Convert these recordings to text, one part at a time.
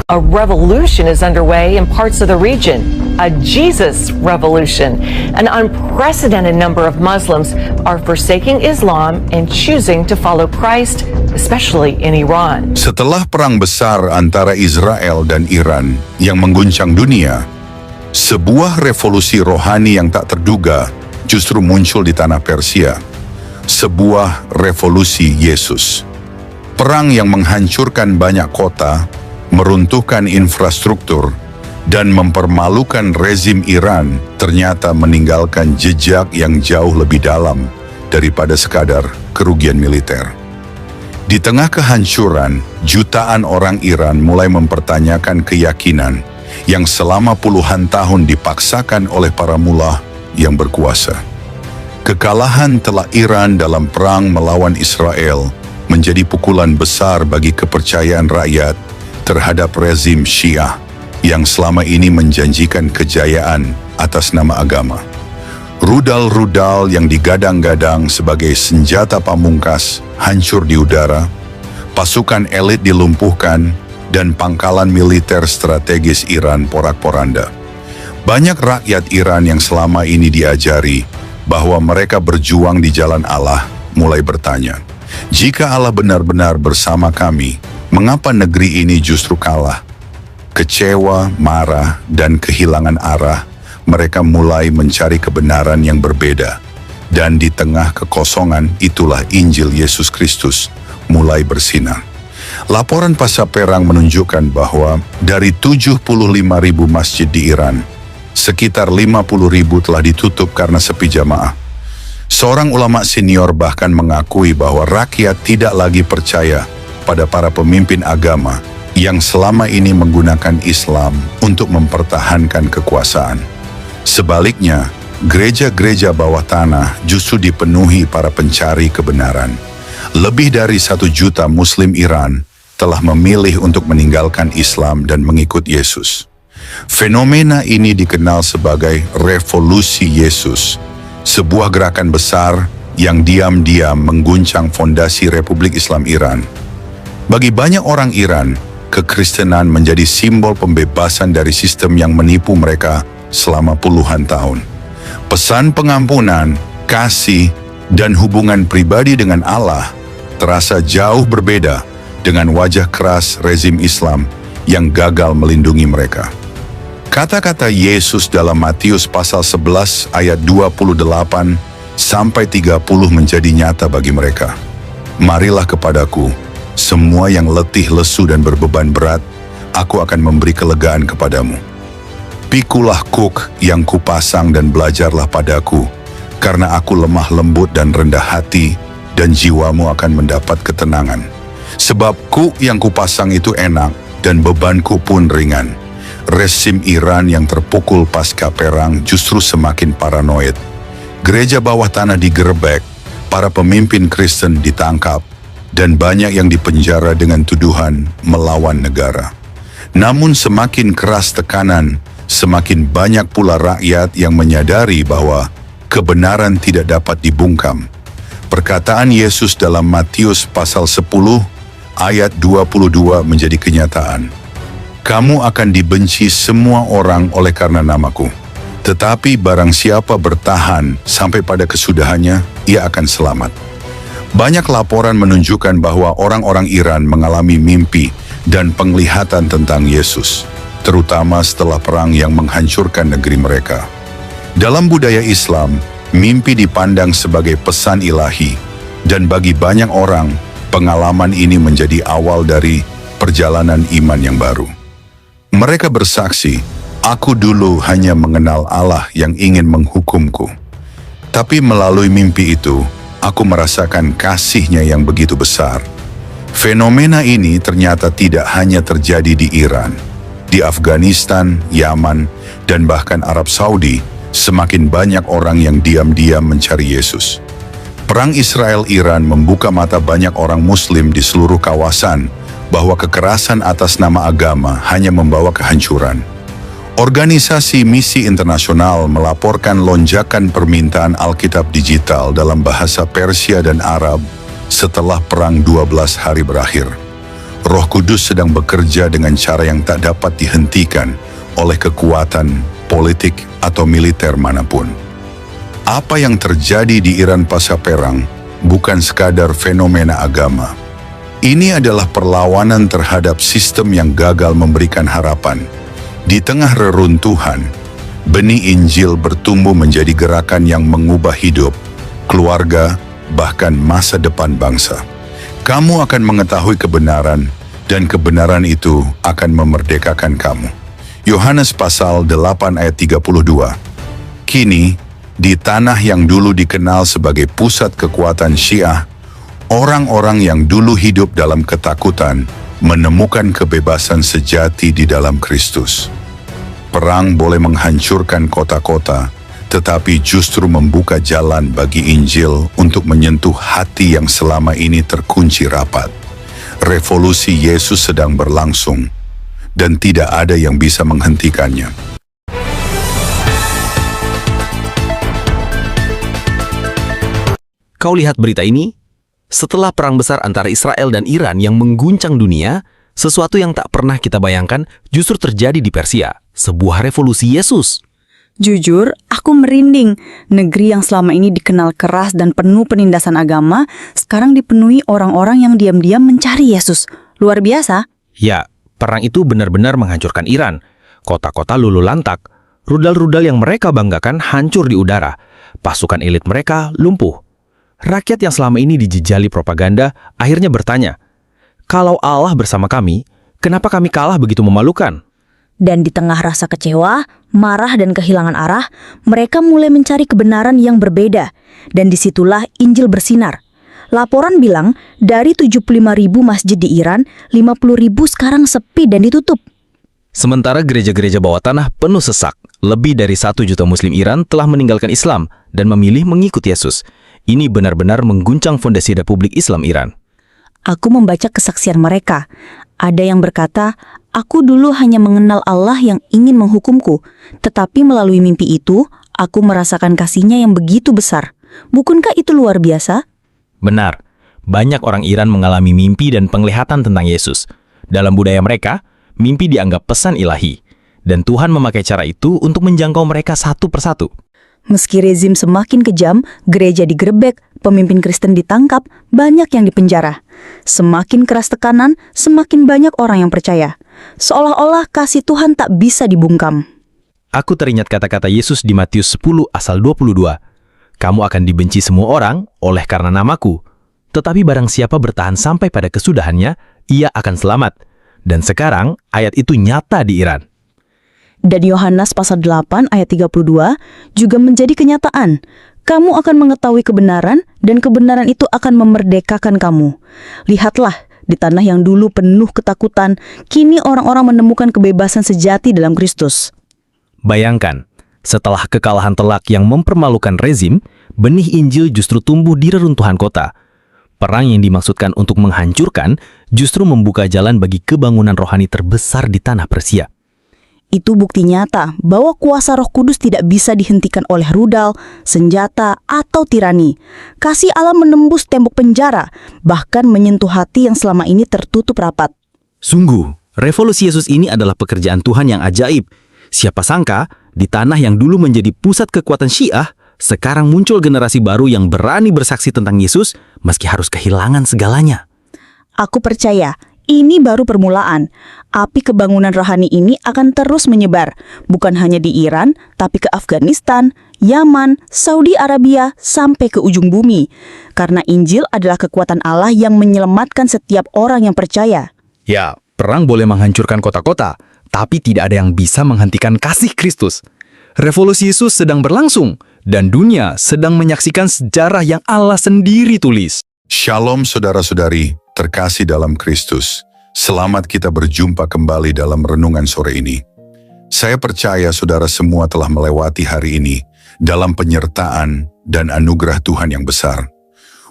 A revolution is underway in parts of the region, a Jesus revolution. An unprecedented number of Muslims are forsaking Islam and choosing to follow Christ, especially in Iran. Setelah perang besar antara Israel dan Iran yang mengguncang dunia, sebuah revolusi rohani yang tak terduga justru muncul di tanah Persia. Sebuah revolusi Yesus. Perang yang menghancurkan banyak kota, meruntuhkan infrastruktur, dan mempermalukan rezim Iran ternyata meninggalkan jejak yang jauh lebih dalam daripada sekadar kerugian militer. Di tengah kehancuran, jutaan orang Iran mulai mempertanyakan keyakinan yang selama puluhan tahun dipaksakan oleh para mullah yang berkuasa. Kekalahan telak Iran dalam perang melawan Israel menjadi pukulan besar bagi kepercayaan rakyat terhadap rezim Syiah yang selama ini menjanjikan kejayaan atas nama agama. Rudal-rudal yang digadang-gadang sebagai senjata pamungkas hancur di udara, pasukan elit dilumpuhkan, dan pangkalan militer strategis Iran porak-poranda. Banyak rakyat Iran yang selama ini diajari bahwa mereka berjuang di jalan Allah mulai bertanya, jika Allah benar-benar bersama kami, mengapa negeri ini justru kalah? Kecewa, marah, dan kehilangan arah, mereka mulai mencari kebenaran yang berbeda. Dan di tengah kekosongan itulah Injil Yesus Kristus mulai bersinar. Laporan pasca perang menunjukkan bahwa dari 75.000 masjid di Iran, sekitar 50.000 telah ditutup karena sepi jamaah. Seorang ulama senior bahkan mengakui bahwa rakyat tidak lagi percaya pada para pemimpin agama yang selama ini menggunakan Islam untuk mempertahankan kekuasaan. Sebaliknya, gereja-gereja bawah tanah justru dipenuhi para pencari kebenaran. Lebih dari 1 juta Muslim Iran telah memilih untuk meninggalkan Islam dan mengikut Yesus. Fenomena ini dikenal sebagai revolusi Yesus, sebuah gerakan besar yang diam-diam mengguncang fondasi Republik Islam Iran. Bagi banyak orang Iran, kekristenan menjadi simbol pembebasan dari sistem yang menipu mereka selama puluhan tahun. Pesan pengampunan, kasih, dan hubungan pribadi dengan Allah terasa jauh berbeda dengan wajah keras rezim Islam yang gagal melindungi mereka. Kata-kata Yesus dalam Matius pasal 11 ayat 28 sampai 30 menjadi nyata bagi mereka. Marilah kepadaku, semua yang letih, lesu, dan berbeban berat, aku akan memberi kelegaan kepadamu. Pikulah kuk yang kupasang dan belajarlah padaku, karena aku lemah lembut dan rendah hati, dan jiwamu akan mendapat ketenangan. Sebab kuk yang kupasang itu enak, dan bebanku pun ringan. Rezim Iran yang terpukul pasca perang justru semakin paranoid. Gereja bawah tanah digerebek, para pemimpin Kristen ditangkap, dan banyak yang dipenjara dengan tuduhan melawan negara. Namun semakin keras tekanan, semakin banyak pula rakyat yang menyadari bahwa kebenaran tidak dapat dibungkam. Perkataan Yesus dalam Matius pasal 10 ayat 22 menjadi kenyataan. Kamu akan dibenci semua orang oleh karena namaku. Tetapi barang siapa bertahan sampai pada kesudahannya, ia akan selamat. Banyak laporan menunjukkan bahwa orang-orang Iran mengalami mimpi dan penglihatan tentang Yesus, terutama setelah perang yang menghancurkan negeri mereka. Dalam budaya Islam, mimpi dipandang sebagai pesan ilahi, dan bagi banyak orang, pengalaman ini menjadi awal dari perjalanan iman yang baru. Mereka bersaksi, aku dulu hanya mengenal Allah yang ingin menghukumku. Tapi melalui mimpi itu, aku merasakan kasih-Nya yang begitu besar. Fenomena ini ternyata tidak hanya terjadi di Iran. Di Afghanistan, Yaman, dan bahkan Arab Saudi, semakin banyak orang yang diam-diam mencari Yesus. Perang Israel-Iran membuka mata banyak orang Muslim di seluruh kawasan bahwa kekerasan atas nama agama hanya membawa kehancuran. Organisasi Misi Internasional melaporkan lonjakan permintaan Alkitab digital dalam bahasa Persia dan Arab setelah Perang 12 Hari berakhir. Roh Kudus sedang bekerja dengan cara yang tak dapat dihentikan oleh kekuatan, politik, atau militer manapun. Apa yang terjadi di Iran pasca perang bukan sekadar fenomena agama. Ini adalah perlawanan terhadap sistem yang gagal memberikan harapan. Di tengah reruntuhan, benih Injil bertumbuh menjadi gerakan yang mengubah hidup, keluarga, bahkan masa depan bangsa. Kamu akan mengetahui kebenaran, dan kebenaran itu akan memerdekakan kamu. Yohanes pasal 8 ayat 32. Kini, di tanah yang dulu dikenal sebagai pusat kekuatan Syiah, orang-orang yang dulu hidup dalam ketakutan menemukan kebebasan sejati di dalam Kristus. Perang boleh menghancurkan kota-kota, tetapi justru membuka jalan bagi Injil untuk menyentuh hati yang selama ini terkunci rapat. Revolusi Yesus sedang berlangsung, dan tidak ada yang bisa menghentikannya. Kau lihat berita ini? Setelah perang besar antara Israel dan Iran yang mengguncang dunia, sesuatu yang tak pernah kita bayangkan justru terjadi di Persia, sebuah revolusi Yesus. Jujur, aku merinding. Negeri yang selama ini dikenal keras dan penuh penindasan agama, sekarang dipenuhi orang-orang yang diam-diam mencari Yesus. Luar biasa. Ya, perang itu benar-benar menghancurkan Iran. Kota-kota luluh lantak, rudal-rudal yang mereka banggakan hancur di udara. Pasukan elit mereka lumpuh. Rakyat yang selama ini dijejali propaganda akhirnya bertanya, kalau Allah bersama kami, kenapa kami kalah begitu memalukan? Dan di tengah rasa kecewa, marah dan kehilangan arah, mereka mulai mencari kebenaran yang berbeda. Dan disitulah Injil bersinar. Laporan bilang, dari 75.000 masjid di Iran, 50.000 sekarang sepi dan ditutup. Sementara gereja-gereja bawah tanah penuh sesak, lebih dari 1 juta muslim Iran telah meninggalkan Islam dan memilih mengikuti Yesus. Ini benar-benar mengguncang fondasi Republik Islam Iran. Aku membaca kesaksian mereka. Ada yang berkata, aku dulu hanya mengenal Allah yang ingin menghukumku, tetapi melalui mimpi itu, aku merasakan kasih-Nya yang begitu besar. Bukankah itu luar biasa? Benar, banyak orang Iran mengalami mimpi dan penglihatan tentang Yesus. Dalam budaya mereka, mimpi dianggap pesan ilahi, dan Tuhan memakai cara itu untuk menjangkau mereka satu persatu. Meski rezim semakin kejam, gereja digerebek, pemimpin Kristen ditangkap, banyak yang dipenjara. Semakin keras tekanan, semakin banyak orang yang percaya. Seolah-olah kasih Tuhan tak bisa dibungkam. Aku teringat kata-kata Yesus di Matius 10 asal 22. Kamu akan dibenci semua orang oleh karena namaku. Tetapi barang siapa bertahan sampai pada kesudahannya, ia akan selamat. Dan sekarang ayat itu nyata di Iran. Dan Yohanes pasal 8 ayat 32 juga menjadi kenyataan. Kamu akan mengetahui kebenaran dan kebenaran itu akan memerdekakan kamu. Lihatlah, di tanah yang dulu penuh ketakutan, kini orang-orang menemukan kebebasan sejati dalam Kristus. Bayangkan, setelah kekalahan telak yang mempermalukan rezim, benih Injil justru tumbuh di reruntuhan kota. Perang yang dimaksudkan untuk menghancurkan justru membuka jalan bagi kebangunan rohani terbesar di tanah Persia. Itu bukti nyata bahwa kuasa Roh Kudus tidak bisa dihentikan oleh rudal, senjata, atau tirani. Kasih Allah menembus tembok penjara, bahkan menyentuh hati yang selama ini tertutup rapat. Sungguh, revolusi Yesus ini adalah pekerjaan Tuhan yang ajaib. Siapa sangka, di tanah yang dulu menjadi pusat kekuatan Syiah, sekarang muncul generasi baru yang berani bersaksi tentang Yesus meski harus kehilangan segalanya. Aku percaya, ini baru permulaan. Api kebangunan rohani ini akan terus menyebar, bukan hanya di Iran, tapi ke Afghanistan, Yaman, Saudi Arabia, sampai ke ujung bumi. Karena Injil adalah kekuatan Allah yang menyelamatkan setiap orang yang percaya. Ya, perang boleh menghancurkan kota-kota, tapi tidak ada yang bisa menghentikan kasih Kristus. Revolusi Yesus sedang berlangsung, dan dunia sedang menyaksikan sejarah yang Allah sendiri tulis. Shalom saudara-saudari, terkasih dalam Kristus. Selamat kita berjumpa kembali dalam renungan sore ini. Saya percaya saudara semua telah melewati hari ini dalam penyertaan dan anugerah Tuhan yang besar.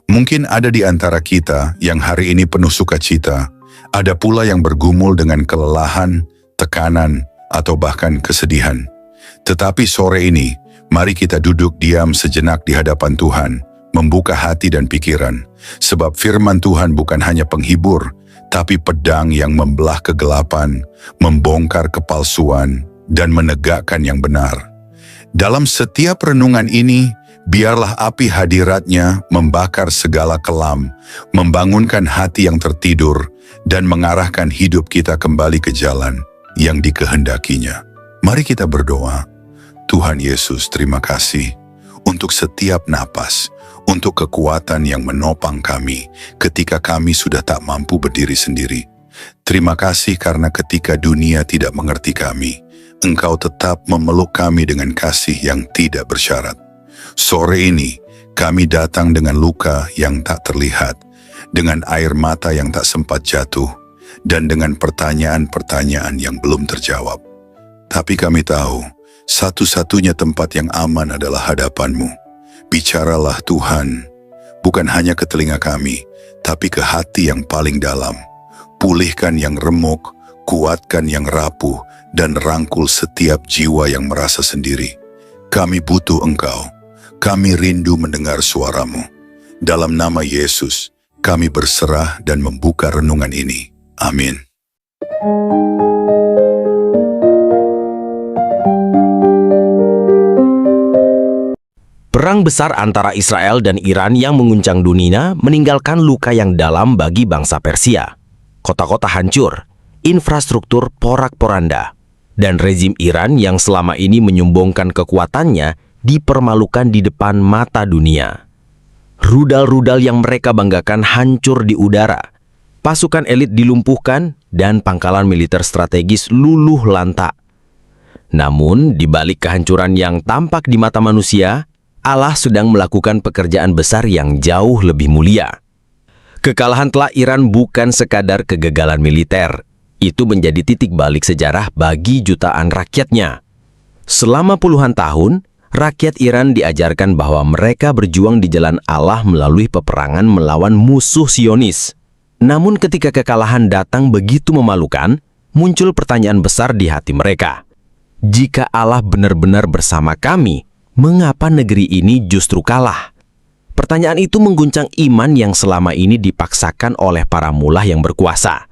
Mungkin ada di antara kita yang hari ini penuh sukacita, ada pula yang bergumul dengan kelelahan, tekanan, atau bahkan kesedihan. Tetapi sore ini, mari kita duduk diam sejenak di hadapan Tuhan, membuka hati dan pikiran, sebab firman Tuhan bukan hanya penghibur, tapi pedang yang membelah kegelapan, membongkar kepalsuan, dan menegakkan yang benar. Dalam setiap renungan ini, biarlah api hadiratnya membakar segala kelam, membangunkan hati yang tertidur, dan mengarahkan hidup kita kembali ke jalan yang dikehendakinya. Mari kita berdoa. Tuhan Yesus, terima kasih untuk setiap napas, untuk kekuatan yang menopang kami ketika kami sudah tak mampu berdiri sendiri. Terima kasih karena ketika dunia tidak mengerti kami, Engkau tetap memeluk kami dengan kasih yang tidak bersyarat. Sore ini, kami datang dengan luka yang tak terlihat, dengan air mata yang tak sempat jatuh, dan dengan pertanyaan-pertanyaan yang belum terjawab. Tapi kami tahu, satu-satunya tempat yang aman adalah hadapan-Mu. Bicaralah Tuhan, bukan hanya ke telinga kami, tapi ke hati yang paling dalam. Pulihkan yang remuk, kuatkan yang rapuh, dan rangkul setiap jiwa yang merasa sendiri. Kami butuh Engkau, kami rindu mendengar suara-Mu. Dalam nama Yesus, kami berserah dan membuka renungan ini. Amin. Perang besar antara Israel dan Iran yang mengguncang dunia meninggalkan luka yang dalam bagi bangsa Persia. Kota-kota hancur, infrastruktur porak-poranda, dan rezim Iran yang selama ini menyumbangkan kekuatannya dipermalukan di depan mata dunia. Rudal-rudal yang mereka banggakan hancur di udara, pasukan elit dilumpuhkan, dan pangkalan militer strategis luluh lantak. Namun, di balik kehancuran yang tampak di mata manusia, Allah sedang melakukan pekerjaan besar yang jauh lebih mulia. Kekalahan telak Iran bukan sekadar kegagalan militer. Itu menjadi titik balik sejarah bagi jutaan rakyatnya. Selama puluhan tahun, rakyat Iran diajarkan bahwa mereka berjuang di jalan Allah melalui peperangan melawan musuh Zionis. Namun ketika kekalahan datang begitu memalukan, muncul pertanyaan besar di hati mereka. Jika Allah benar-benar bersama kami, mengapa negeri ini justru kalah? Pertanyaan itu mengguncang iman yang selama ini dipaksakan oleh para mullah yang berkuasa.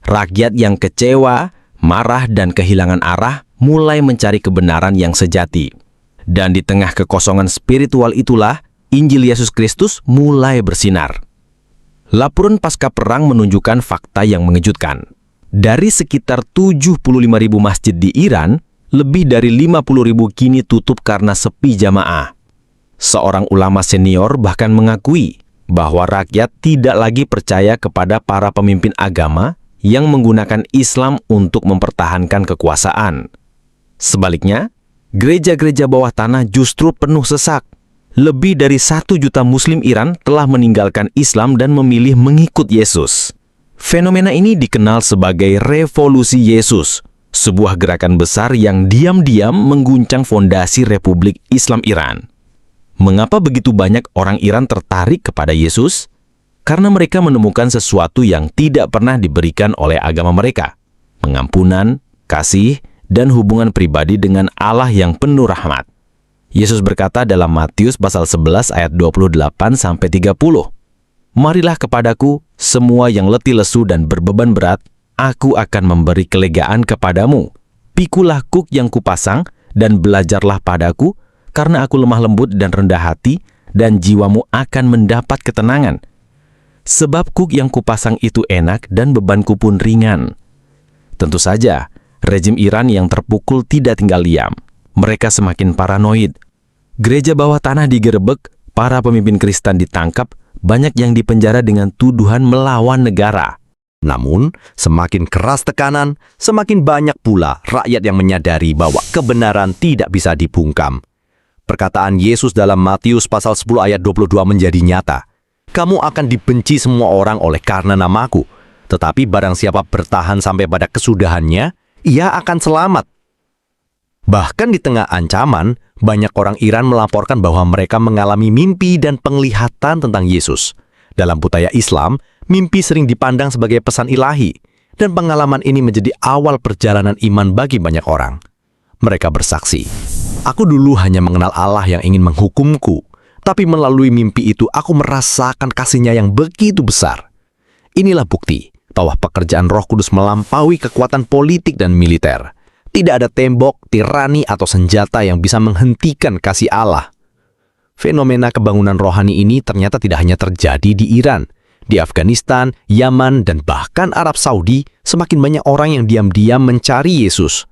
Rakyat yang kecewa, marah, dan kehilangan arah mulai mencari kebenaran yang sejati. Dan di tengah kekosongan spiritual itulah, Injil Yesus Kristus mulai bersinar. Laporan pasca perang menunjukkan fakta yang mengejutkan. Dari sekitar 75.000 masjid di Iran, lebih dari 50.000 kini tutup karena sepi jamaah. Seorang ulama senior bahkan mengakui bahwa rakyat tidak lagi percaya kepada para pemimpin agama yang menggunakan Islam untuk mempertahankan kekuasaan. Sebaliknya, gereja-gereja bawah tanah justru penuh sesak. Lebih dari 1 juta Muslim Iran telah meninggalkan Islam dan memilih mengikut Yesus. Fenomena ini dikenal sebagai Revolusi Yesus, sebuah gerakan besar yang diam-diam mengguncang fondasi Republik Islam Iran. Mengapa begitu banyak orang Iran tertarik kepada Yesus? Karena mereka menemukan sesuatu yang tidak pernah diberikan oleh agama mereka: pengampunan, kasih, dan hubungan pribadi dengan Allah yang penuh rahmat. Yesus berkata dalam Matius pasal 11 ayat 28-30, "Marilah kepadaku semua yang letih lesu dan berbeban berat, Aku akan memberi kelegaan kepadamu. Pikulah kuk yang kupasang dan belajarlah padaku, karena aku lemah lembut dan rendah hati, dan jiwamu akan mendapat ketenangan. Sebab kuk yang kupasang itu enak dan bebanku pun ringan." Tentu saja, rejim Iran yang terpukul tidak tinggal diam. Mereka semakin paranoid. Gereja bawah tanah digerebek, para pemimpin Kristen ditangkap, banyak yang dipenjara dengan tuduhan melawan negara. Namun, semakin keras tekanan, semakin banyak pula rakyat yang menyadari bahwa kebenaran tidak bisa dibungkam. Perkataan Yesus dalam Matius pasal 10 ayat 22 menjadi nyata. "Kamu akan dibenci semua orang oleh karena namaku, tetapi barang siapa bertahan sampai pada kesudahannya, ia akan selamat." Bahkan di tengah ancaman, banyak orang Iran melaporkan bahwa mereka mengalami mimpi dan penglihatan tentang Yesus. Dalam budaya Islam, mimpi sering dipandang sebagai pesan ilahi, dan pengalaman ini menjadi awal perjalanan iman bagi banyak orang. Mereka bersaksi, "Aku dulu hanya mengenal Allah yang ingin menghukumku, tapi melalui mimpi itu aku merasakan kasih-Nya yang begitu besar." Inilah bukti bahwa pekerjaan Roh Kudus melampaui kekuatan politik dan militer. Tidak ada tembok, tirani, atau senjata yang bisa menghentikan kasih Allah. Fenomena kebangunan rohani ini ternyata tidak hanya terjadi di Iran. Di Afghanistan, Yaman, dan bahkan Arab Saudi, semakin banyak orang yang diam-diam mencari Yesus.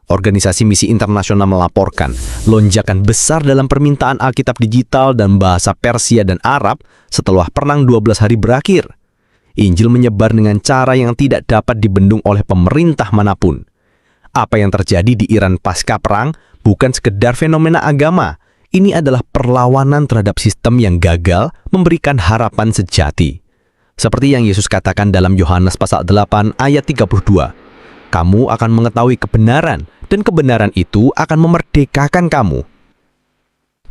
Organisasi Misi Internasional melaporkan lonjakan besar dalam permintaan Alkitab digital dan bahasa Persia dan Arab setelah Perang 12 hari berakhir. Injil menyebar dengan cara yang tidak dapat dibendung oleh pemerintah manapun. Apa yang terjadi di Iran pasca perang bukan sekedar fenomena agama. Ini adalah perlawanan terhadap sistem yang gagal memberikan harapan sejati. Seperti yang Yesus katakan dalam Yohanes pasal 8 ayat 32. Kamu akan mengetahui kebenaran, dan kebenaran itu akan memerdekakan kamu.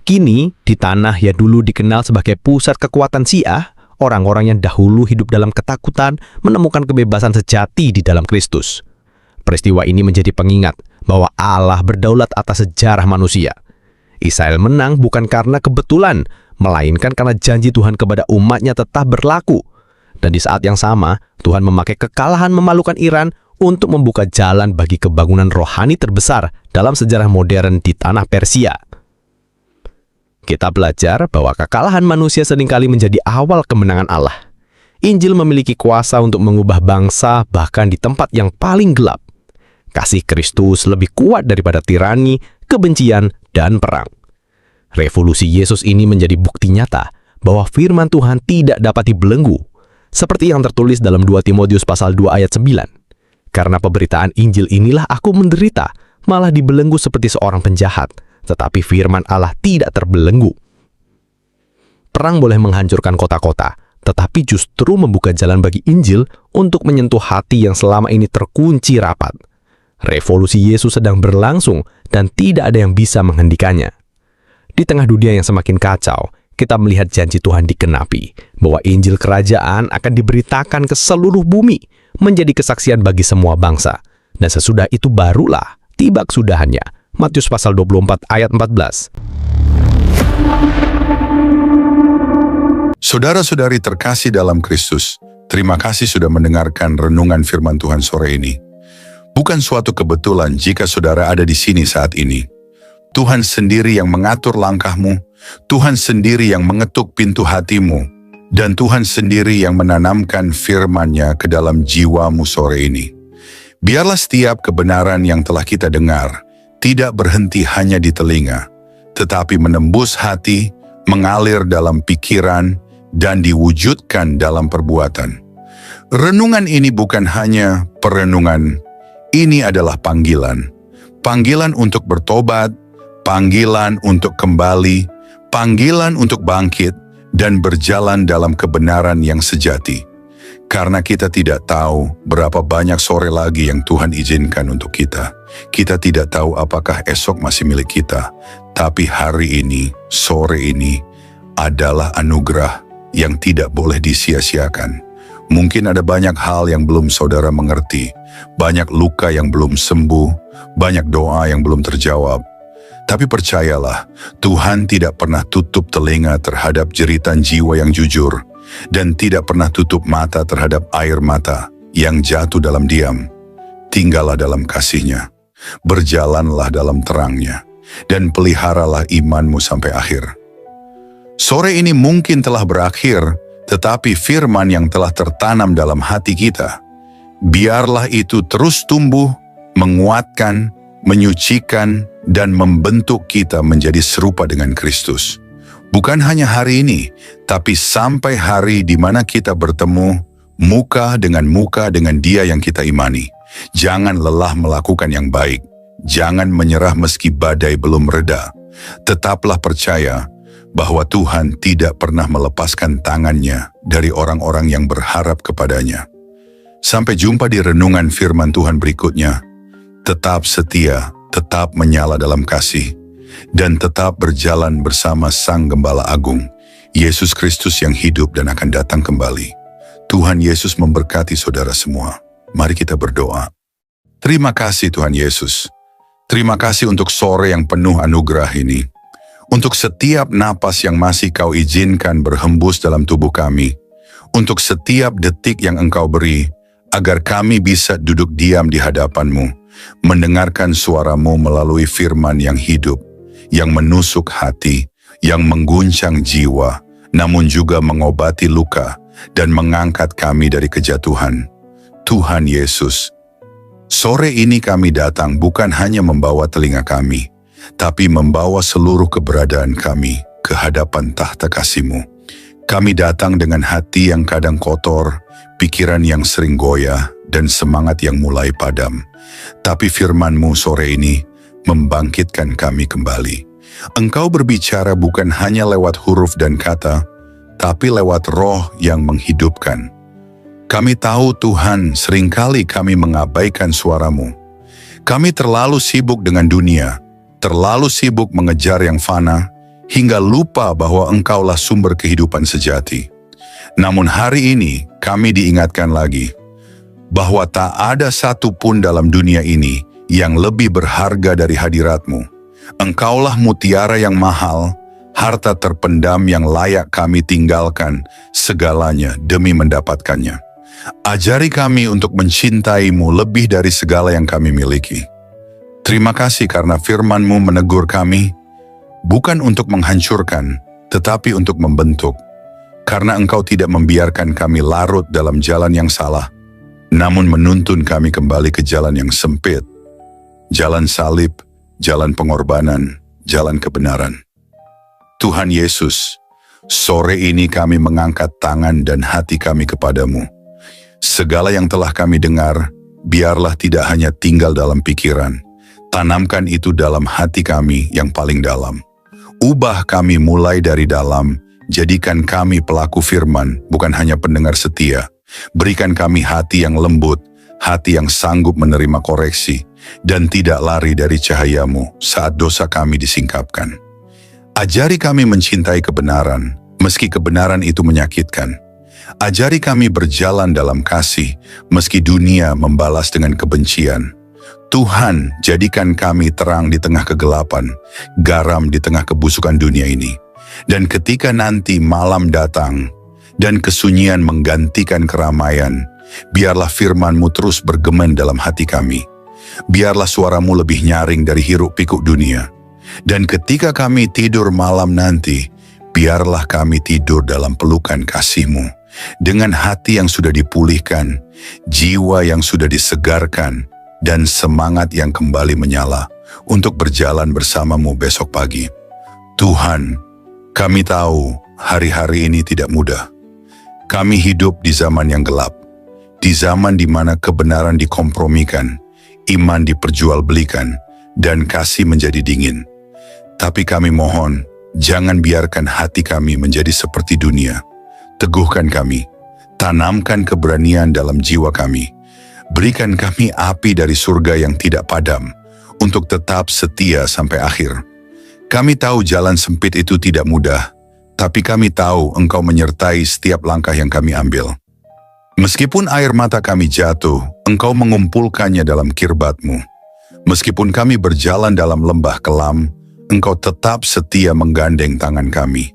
Kini, di tanah yang dulu dikenal sebagai pusat kekuatan Syiah, orang-orang yang dahulu hidup dalam ketakutan menemukan kebebasan sejati di dalam Kristus. Peristiwa ini menjadi pengingat bahwa Allah berdaulat atas sejarah manusia. Israel menang bukan karena kebetulan, melainkan karena janji Tuhan kepada umatnya tetap berlaku. Dan di saat yang sama, Tuhan memakai kekalahan memalukan Iran untuk membuka jalan bagi kebangunan rohani terbesar dalam sejarah modern di tanah Persia. Kita belajar bahwa kekalahan manusia seringkali menjadi awal kemenangan Allah. Injil memiliki kuasa untuk mengubah bangsa bahkan di tempat yang paling gelap. Kasih Kristus lebih kuat daripada tirani, kebencian, dan perang. Revolusi Yesus ini menjadi bukti nyata bahwa firman Tuhan tidak dapat dibelenggu, seperti yang tertulis dalam 2 Timotius pasal 2 ayat 9. Karena pemberitaan Injil inilah aku menderita, malah dibelenggu seperti seorang penjahat, tetapi firman Allah tidak terbelenggu. Perang boleh menghancurkan kota-kota, tetapi justru membuka jalan bagi Injil untuk menyentuh hati yang selama ini terkunci rapat. Revolusi Yesus sedang berlangsung dan tidak ada yang bisa menghentikannya. Di tengah dunia yang semakin kacau, kita melihat janji Tuhan dikenapi, bahwa Injil Kerajaan akan diberitakan ke seluruh bumi, menjadi kesaksian bagi semua bangsa. Dan sesudah itu barulah tiba kesudahannya. Matius pasal 24 ayat 14. Saudara-saudari terkasih dalam Kristus, terima kasih sudah mendengarkan renungan firman Tuhan sore ini. Bukan suatu kebetulan jika saudara ada di sini saat ini. Tuhan sendiri yang mengatur langkahmu, Tuhan sendiri yang mengetuk pintu hatimu, dan Tuhan sendiri yang menanamkan firman-Nya ke dalam jiwamu sore ini. Biarlah setiap kebenaran yang telah kita dengar tidak berhenti hanya di telinga, tetapi menembus hati, mengalir dalam pikiran, dan diwujudkan dalam perbuatan. Renungan ini bukan hanya perenungan, ini adalah panggilan. Panggilan untuk bertobat, panggilan untuk kembali, panggilan untuk bangkit, dan berjalan dalam kebenaran yang sejati. Karena kita tidak tahu berapa banyak sore lagi yang Tuhan izinkan untuk kita. Kita tidak tahu apakah esok masih milik kita. Tapi hari ini, sore ini, adalah anugerah yang tidak boleh disia-siakan. Mungkin ada banyak hal yang belum saudara mengerti, banyak luka yang belum sembuh, banyak doa yang belum terjawab. Tapi percayalah, Tuhan tidak pernah tutup telinga terhadap jeritan jiwa yang jujur, dan tidak pernah tutup mata terhadap air mata yang jatuh dalam diam. Tinggallah dalam kasih-Nya, berjalanlah dalam terang-Nya, dan peliharalah imanmu sampai akhir. Sore ini mungkin telah berakhir, tetapi firman yang telah tertanam dalam hati kita, biarlah itu terus tumbuh, menguatkan, menyucikan, dan membentuk kita menjadi serupa dengan Kristus. Bukan hanya hari ini, tapi sampai hari di mana kita bertemu muka dengan Dia yang kita imani. Jangan lelah melakukan yang baik. Jangan menyerah meski badai belum reda. Tetaplah percaya bahwa Tuhan tidak pernah melepaskan tangan-Nya dari orang-orang yang berharap kepadanya. Sampai jumpa di renungan firman Tuhan berikutnya. Tetap setia, tetap menyala dalam kasih, dan tetap berjalan bersama Sang Gembala Agung, Yesus Kristus yang hidup dan akan datang kembali. Tuhan Yesus memberkati saudara semua. Mari kita berdoa. Terima kasih Tuhan Yesus. Terima kasih untuk sore yang penuh anugerah ini. Untuk setiap napas yang masih Kau izinkan berhembus dalam tubuh kami. Untuk setiap detik yang Engkau beri agar kami bisa duduk diam di hadapan-Mu, mendengarkan suara-Mu melalui firman yang hidup, yang menusuk hati, yang mengguncang jiwa, namun juga mengobati luka dan mengangkat kami dari kejatuhan. Tuhan Yesus, sore ini kami datang bukan hanya membawa telinga kami, tapi membawa seluruh keberadaan kami ke hadapan tahta kasih-Mu. Kami datang dengan hati yang kadang kotor, pikiran yang sering goyah, dan semangat yang mulai padam. Tapi firman-Mu sore ini membangkitkan kami kembali. Engkau berbicara bukan hanya lewat huruf dan kata, tapi lewat roh yang menghidupkan. Kami tahu Tuhan, seringkali kami mengabaikan suara-Mu. Kami terlalu sibuk dengan dunia, terlalu sibuk mengejar yang fana, hingga lupa bahwa Engkaulah sumber kehidupan sejati. Namun hari ini kami diingatkan lagi bahwa tak ada satu pun dalam dunia ini yang lebih berharga dari hadirat-Mu. Engkaulah mutiara yang mahal, harta terpendam yang layak kami tinggalkan segalanya demi mendapatkannya. Ajari kami untuk mencintai-Mu lebih dari segala yang kami miliki. Terima kasih karena firman-Mu menegur kami, bukan untuk menghancurkan, tetapi untuk membentuk. Karena Engkau tidak membiarkan kami larut dalam jalan yang salah, namun menuntun kami kembali ke jalan yang sempit, jalan salib, jalan pengorbanan, jalan kebenaran. Tuhan Yesus, sore ini kami mengangkat tangan dan hati kami kepadamu. Segala yang telah kami dengar, biarlah tidak hanya tinggal dalam pikiran, tanamkan itu dalam hati kami yang paling dalam. Ubah kami mulai dari dalam, jadikan kami pelaku firman, bukan hanya pendengar setia. Berikan kami hati yang lembut, hati yang sanggup menerima koreksi, dan tidak lari dari cahaya-Mu saat dosa kami disingkapkan. Ajari kami mencintai kebenaran, meski kebenaran itu menyakitkan. Ajari kami berjalan dalam kasih, meski dunia membalas dengan kebencian. Tuhan, jadikan kami terang di tengah kegelapan, garam di tengah kebusukan dunia ini. Dan ketika nanti malam datang, dan kesunyian menggantikan keramaian, biarlah firman-Mu terus bergema dalam hati kami. Biarlah suara-Mu lebih nyaring dari hiruk-pikuk dunia. Dan ketika kami tidur malam nanti, biarlah kami tidur dalam pelukan kasih-Mu, dengan hati yang sudah dipulihkan, jiwa yang sudah disegarkan, dan semangat yang kembali menyala untuk berjalan bersama-Mu besok pagi. Tuhan, kami tahu hari-hari ini tidak mudah. Kami hidup di zaman yang gelap, di zaman di mana kebenaran dikompromikan, iman diperjualbelikan, dan kasih menjadi dingin. Tapi kami mohon, jangan biarkan hati kami menjadi seperti dunia. Teguhkan kami, tanamkan keberanian dalam jiwa kami. Berikan kami api dari surga yang tidak padam, untuk tetap setia sampai akhir. Kami tahu jalan sempit itu tidak mudah, tapi kami tahu Engkau menyertai setiap langkah yang kami ambil. Meskipun air mata kami jatuh, Engkau mengumpulkannya dalam kirbat-Mu. Meskipun kami berjalan dalam lembah kelam, Engkau tetap setia menggandeng tangan kami.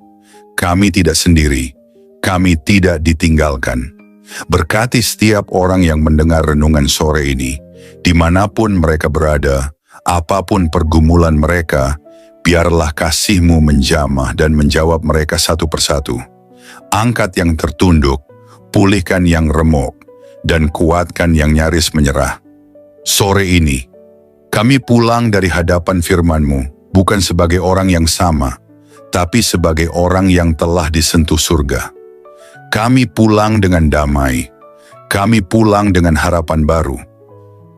Kami tidak sendiri, kami tidak ditinggalkan. Berkati setiap orang yang mendengar renungan sore ini, dimanapun mereka berada, apapun pergumulan mereka, biarlah kasih-Mu menjamah dan menjawab mereka satu persatu. Angkat yang tertunduk, pulihkan yang remuk, dan kuatkan yang nyaris menyerah. Sore ini, kami pulang dari hadapan firman-Mu, bukan sebagai orang yang sama, tapi sebagai orang yang telah disentuh surga. Kami pulang dengan damai, kami pulang dengan harapan baru,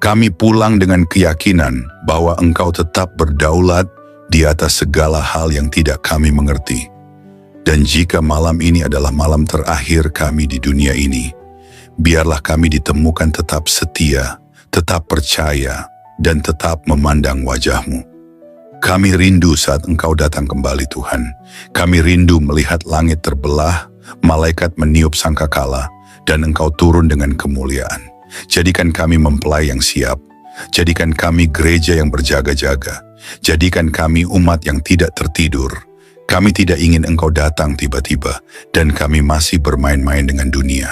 kami pulang dengan keyakinan bahwa Engkau tetap berdaulat di atas segala hal yang tidak kami mengerti. Dan jika malam ini adalah malam terakhir kami di dunia ini, biarlah kami ditemukan tetap setia, tetap percaya, dan tetap memandang wajah-Mu. Kami rindu saat Engkau datang kembali, Tuhan. Kami rindu melihat langit terbelah, malaikat meniup sangkakala, dan Engkau turun dengan kemuliaan. Jadikan kami mempelai yang siap. Jadikan kami gereja yang berjaga-jaga. Jadikan kami umat yang tidak tertidur. Kami tidak ingin Engkau datang tiba-tiba, dan kami masih bermain-main dengan dunia.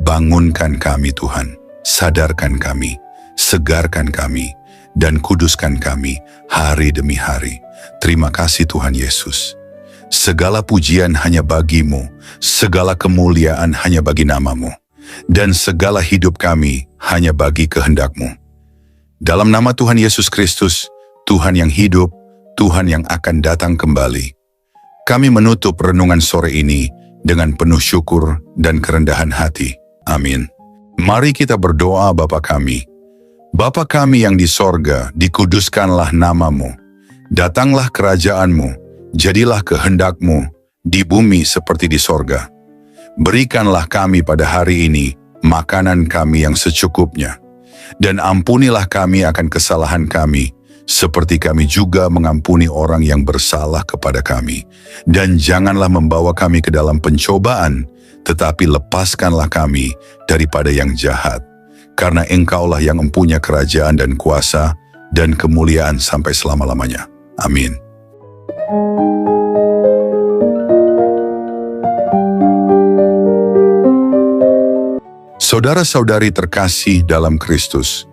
Bangunkan kami, Tuhan. sadarkan kami, segarkan kami, dan kuduskan kami hari demi hari. Terima kasih Tuhan Yesus. Segala pujian hanya bagi-Mu, segala kemuliaan hanya bagi nama-Mu, dan segala hidup kami hanya bagi kehendak-Mu. Dalam nama Tuhan Yesus Kristus, Tuhan yang hidup, Tuhan yang akan datang kembali, kami menutup renungan sore ini dengan penuh syukur dan kerendahan hati. Amin. Mari kita berdoa. Bapa kami. Bapa kami yang di sorga, dikuduskanlah nama-Mu. Datanglah kerajaan-Mu, jadilah kehendak-Mu di bumi seperti di sorga. Berikanlah kami pada hari ini makanan kami yang secukupnya. Dan ampunilah kami akan kesalahan kami, seperti kami juga mengampuni orang yang bersalah kepada kami. Dan janganlah membawa kami ke dalam pencobaan, tetapi lepaskanlah kami daripada yang jahat. Karena Engkaulah yang mempunyai kerajaan dan kuasa dan kemuliaan sampai selama-lamanya. Amin. Saudara-saudari terkasih dalam Kristus,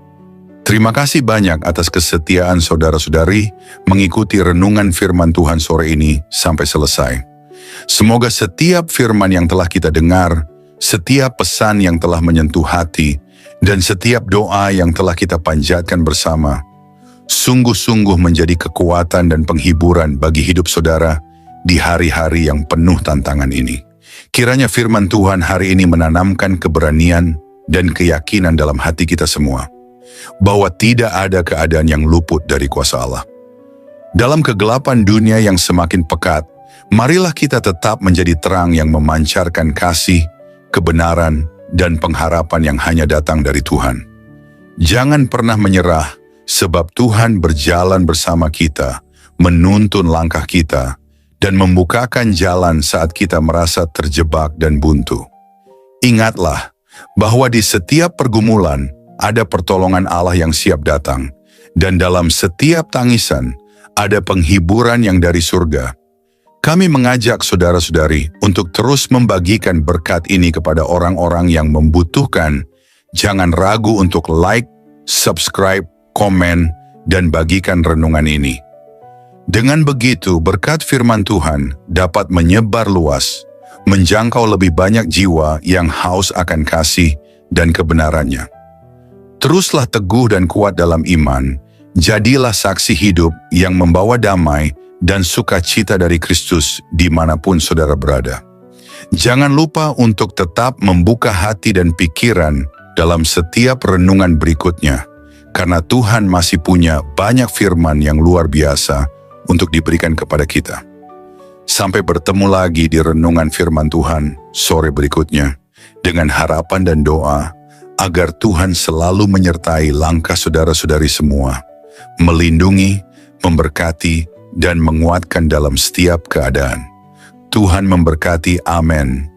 terima kasih banyak atas kesetiaan saudara-saudari mengikuti renungan firman Tuhan sore ini sampai selesai. Semoga setiap firman yang telah kita dengar, setiap pesan yang telah menyentuh hati, dan setiap doa yang telah kita panjatkan bersama, sungguh-sungguh menjadi kekuatan dan penghiburan bagi hidup saudara di hari-hari yang penuh tantangan ini. Kiranya firman Tuhan hari ini menanamkan keberanian dan keyakinan dalam hati kita semua, bahwa tidak ada keadaan yang luput dari kuasa Allah. Dalam kegelapan dunia yang semakin pekat, marilah kita tetap menjadi terang yang memancarkan kasih, kebenaran, dan pengharapan yang hanya datang dari Tuhan. Jangan pernah menyerah, sebab Tuhan berjalan bersama kita, menuntun langkah kita, dan membukakan jalan saat kita merasa terjebak dan buntu. Ingatlah bahwa di setiap pergumulan ada pertolongan Allah yang siap datang, dan dalam setiap tangisan ada penghiburan yang dari surga. Kami mengajak saudara-saudari untuk terus membagikan berkat ini kepada orang-orang yang membutuhkan. Jangan ragu untuk like, subscribe, komen, dan bagikan renungan ini. Dengan begitu, berkat firman Tuhan dapat menyebar luas, menjangkau lebih banyak jiwa yang haus akan kasih dan kebenarannya. Teruslah teguh dan kuat dalam iman, jadilah saksi hidup yang membawa damai dan sukacita dari Kristus dimanapun saudara berada. Jangan lupa untuk tetap membuka hati dan pikiran dalam setiap renungan berikutnya, karena Tuhan masih punya banyak firman yang luar biasa untuk diberikan kepada kita. Sampai bertemu lagi di renungan firman Tuhan sore berikutnya, dengan harapan dan doa agar Tuhan selalu menyertai langkah saudara-saudari semua, melindungi, memberkati, dan menguatkan dalam setiap keadaan. Tuhan memberkati. Amin.